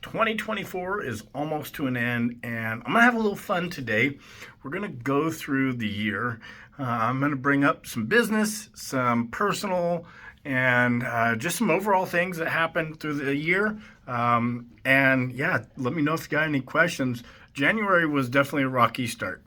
2024 is almost to an end, and I'm gonna have a little fun today. We're gonna go through the year. I'm gonna bring up some business, some personal, and just some overall things that happened through the year. And yeah, let me know if you got any questions. January was definitely a rocky start.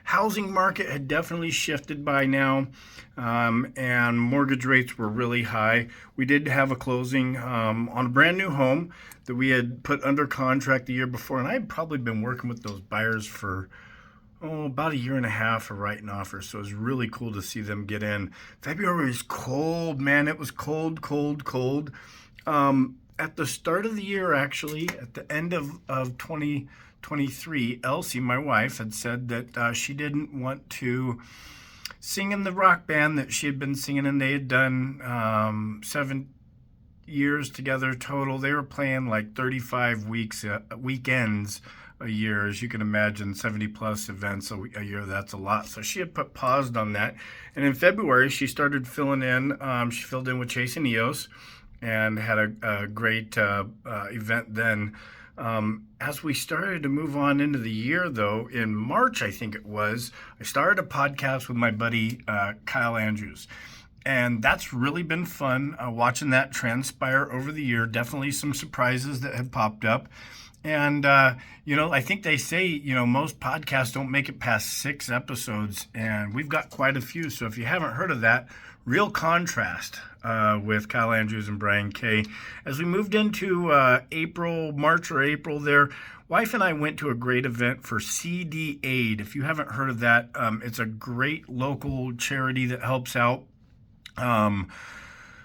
Housing market had definitely shifted by now, and mortgage rates were really high. We did have a closing on a brand new home that we had put under contract the year before, and I had probably been working with those buyers for about a year and a half for writing offers. So it was really cool to see them get in. February was cold, man. It was cold, cold, cold. At the start of the year, actually, at the end of 2023, Elsie, my wife, had said that she didn't want to sing in the rock band that she had been singing in. They had done 7 years together total. They were playing like 35 weekends a year. As you can imagine, 70 plus events a year, that's a lot. So she had paused on that. And in February, she started filling in. She filled in with Chase and Eos and had a great event then. As we started to move on into the year, though, in March, I think it was, I started a podcast with my buddy Kyle Andrews. And that's really been fun watching that transpire over the year. Definitely some surprises that have popped up. And, I think they say, most podcasts don't make it past 6 episodes, and we've got quite a few. So if you haven't heard of that, real contrast with Kyle Andrews and Brian Kay. As we moved into March or April there, wife and I went to a great event for CD Aid. If you haven't heard of that, it's a great local charity that helps out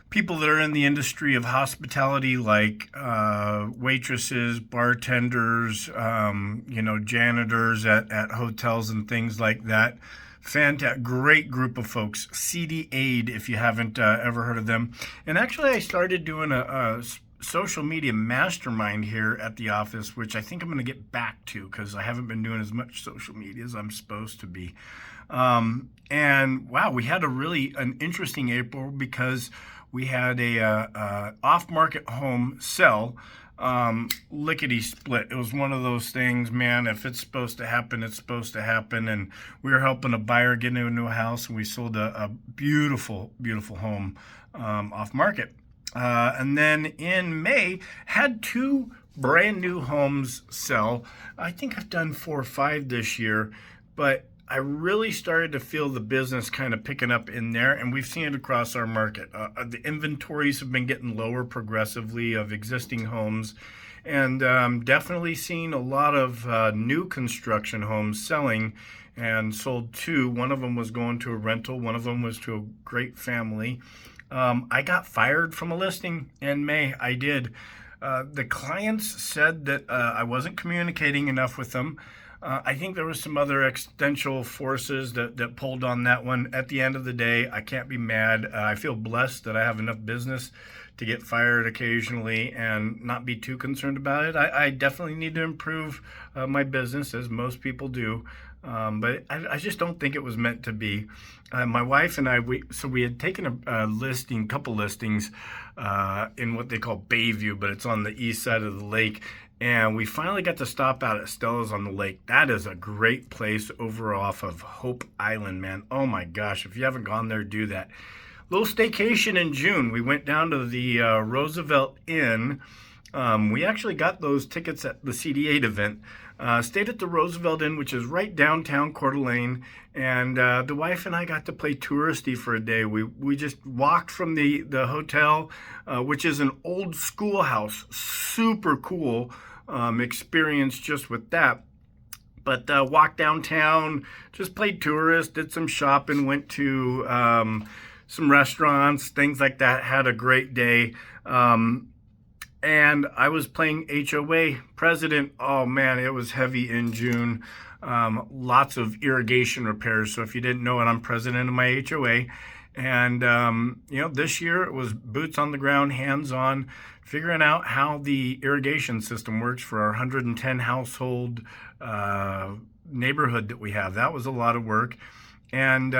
people that are in the industry of hospitality, like waitresses, bartenders, janitors at hotels and things like that. Fantastic, great group of folks. CD Aid, if you haven't ever heard of them. And actually, I started doing a social media mastermind here at the office, which I think I'm going to get back to because I haven't been doing as much social media as I'm supposed to be. And wow, we had an interesting April because we had a off-market home sell, lickety split. It was one of those things, man, if it's supposed to happen, it's supposed to happen. And we were helping a buyer get into a new house, and we sold a beautiful, beautiful home off market. And then in May, had 2 brand new homes sell. I think I've done 4 or 5 this year, but I really started to feel the business kind of picking up in there, and we've seen it across our market. The inventories have been getting lower progressively of existing homes, and definitely seen a lot of new construction homes selling, and sold 2. One of them was going to a rental. One of them was to a great family. I got fired from a listing in May. I did. The clients said that I wasn't communicating enough with them. I think there was some other existential forces that pulled on that one. At the end of the day, I can't be mad. I feel blessed that I have enough business to get fired occasionally and not be too concerned about it. I definitely need to improve my business, as most people do. But I just don't think it was meant to be. My wife and I, we had taken a couple listings in what they call Bayview, but it's on the east side of the lake. And we finally got to stop out at Stella's on the Lake. That is a great place over off of Hope Island, man. Oh my gosh, if you haven't gone there, do that. Little staycation in June. We went down to the Roosevelt Inn. We actually got those tickets at the CD Aid event. Stayed at the Roosevelt Inn, which is right downtown Coeur d'Alene, and the wife and I got to play touristy for a day. We just walked from the hotel, which is an old schoolhouse, super cool experience just with that. But walked downtown, just played tourist, did some shopping, went to some restaurants, things like that. Had a great day. And I was playing HOA president. Oh man, it was heavy in June. Lots of irrigation repairs. So if you didn't know it, I'm president of my HOA. And, this year it was boots on the ground, hands on, figuring out how the irrigation system works for our 110 household neighborhood that we have. That was a lot of work. And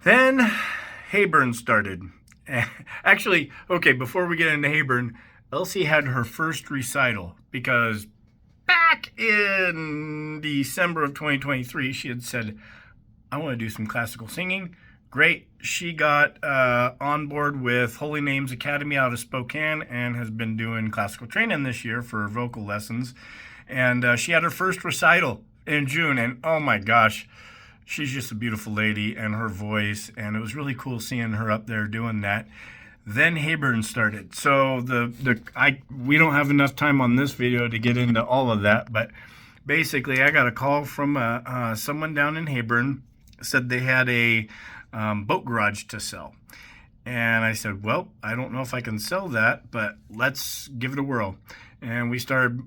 then Heyburn started. Actually, okay, before we get into Heyburn, Elsie had her first recital because back in December of 2023, she had said, I want to do some classical singing. Great. She got on board with Holy Names Academy out of Spokane and has been doing classical training this year for vocal lessons. And she had her first recital in June. And oh my gosh, she's just a beautiful lady, and her voice. And it was really cool seeing her up there doing that. Then Heyburn started. So we don't have enough time on this video to get into all of that, but basically I got a call from someone down in Heyburn, said they had a boat garage to sell. And I said, well, I don't know if I can sell that, but let's give it a whirl. And we started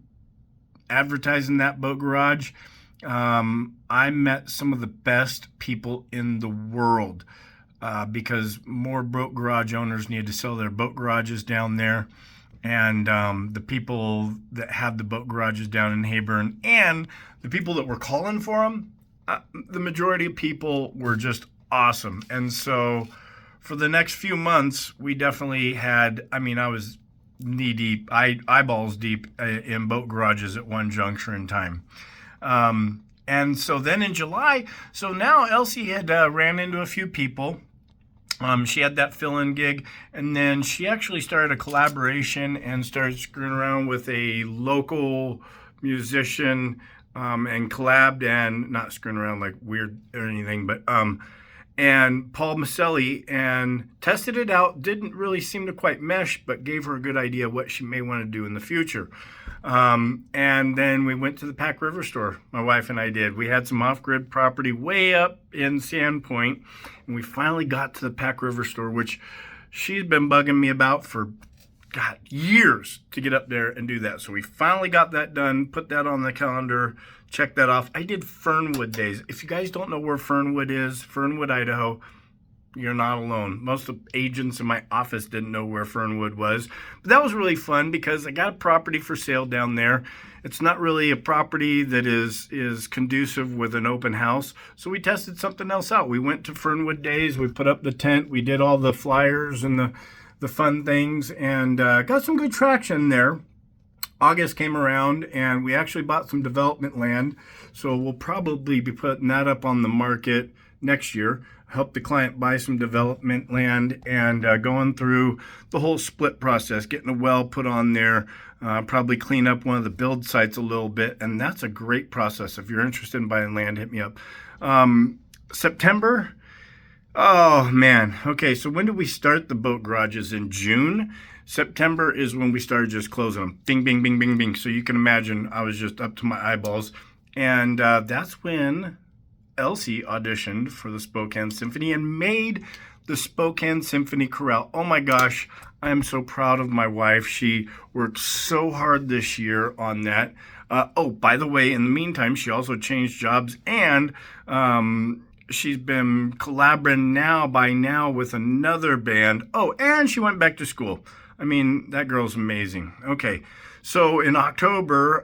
advertising that boat garage. I met some of the best people in the world. Because more boat garage owners need to sell their boat garages down there. And the people that have the boat garages down in Heyburn and the people that were calling for them, the majority of people were just awesome. And so for the next few months, we definitely had, I was knee deep, eyeballs deep in boat garages at one juncture in time. And so then in July, so now Elsie had ran into a few people. She had that fill-in gig, and then she actually started a collaboration and started screwing around with a local musician and collabed, and not screwing around like weird or anything, but and Paul Maselli, and tested it out. Didn't really seem to quite mesh, but gave her a good idea what she may want to do in the future. And then we went to the Pack River store, my wife and I did. We had some off-grid property way up in Sandpoint, and we finally got to the Pack River store, which she's been bugging me about for, God, years to get up there and do that. So we finally got that done, put that on the calendar, checked that off. I did Fernwood Days. If you guys don't know where Fernwood is, Fernwood, Idaho, you're not alone. Most of the agents in my office didn't know where Fernwood was. But that was really fun because I got a property for sale down there. It's not really a property that is conducive with an open house. So we tested something else out. We went to Fernwood Days. We put up the tent. We did all the flyers and the fun things, and got some good traction there. August came around, and we actually bought some development land. So we'll probably be putting that up on the market next year. Help the client buy some development land, and going through the whole split process, getting a well put on there, probably clean up one of the build sites a little bit, and that's a great process. If you're interested in buying land, hit me up. September, oh man, okay, so when did we start the boat garages? In June. September is when we started just closing them. Bing, bing, bing, bing, bing. So you can imagine I was just up to my eyeballs, and that's when Elsie auditioned for the Spokane Symphony and made the Spokane Symphony Chorale. Oh my gosh, I am so proud of my wife. She worked so hard this year on that. Oh, by the way, in the meantime, she also changed jobs, and she's been collaborating by now with another band. Oh, and she went back to school. That girl's amazing. Okay, so in October,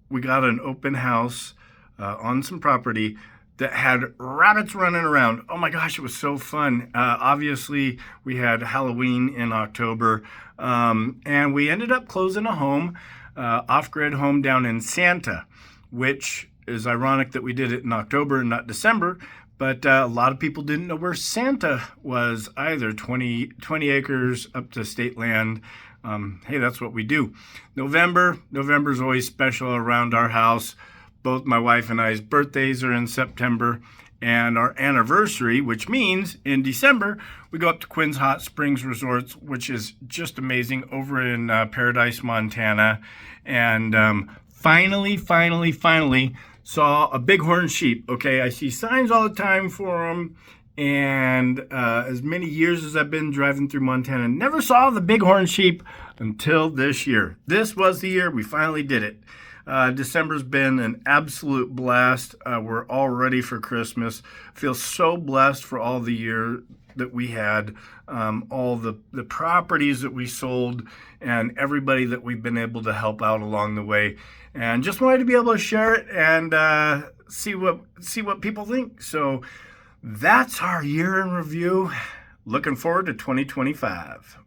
we got an open house on some property that had rabbits running around. Oh my gosh, it was so fun. Obviously, we had Halloween in October, and we ended up closing a home, off-grid home down in Santa, which is ironic that we did it in October and not December, but a lot of people didn't know where Santa was either. 20 acres up to state land. Hey, that's what we do. November's always special around our house. Both my wife and I's birthdays are in September, and our anniversary, which means in December, we go up to Quinn's Hot Springs Resorts, which is just amazing, over in Paradise, Montana. And finally saw a bighorn sheep. Okay, I see signs all the time for them, and as many years as I've been driving through Montana, never saw the bighorn sheep until this year. This was the year we finally did it. December's been an absolute blast. We're all ready for Christmas. Feel so blessed for all the year that we had, all the properties that we sold, and everybody that we've been able to help out along the way. And just wanted to be able to share it and see what people think. So that's our year in review. Looking forward to 2025.